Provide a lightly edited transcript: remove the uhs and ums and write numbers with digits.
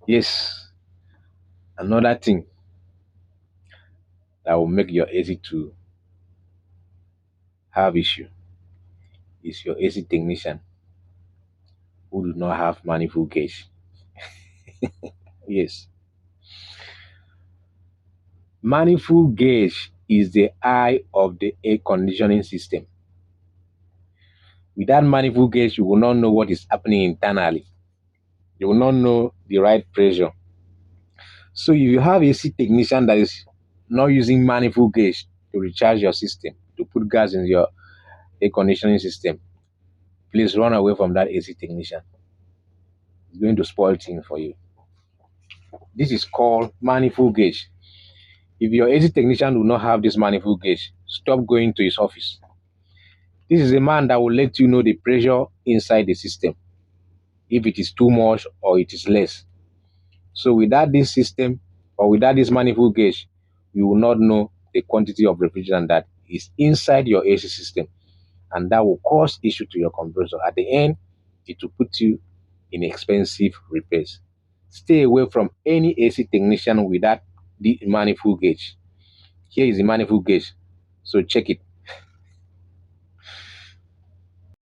Yes, another thing that will make your AC to have issue is your AC technician who do not have manifold gauge. Yes, manifold gauge is the eye of the air conditioning system. With that manifold gauge, you will not know what is happening internally. You will not know the right pressure. So if you have a AC technician that is not using manifold gauge to recharge your system, to put gas in your air conditioning system, please run away from that AC technician. It's going to spoil things for you. This is called manifold gauge. If your AC technician do not have this manifold gauge, stop going to his office. This is a man that will let you know the pressure inside the system, if it is too much or it is less. So without this system or without this manifold gauge, you will not know the quantity of refrigerant that is inside your AC system, and that will cause issue to your compressor. At the end, it will put you in expensive repairs. Stay away from any AC technician without the manifold gauge. Here is the manifold gauge, so check it.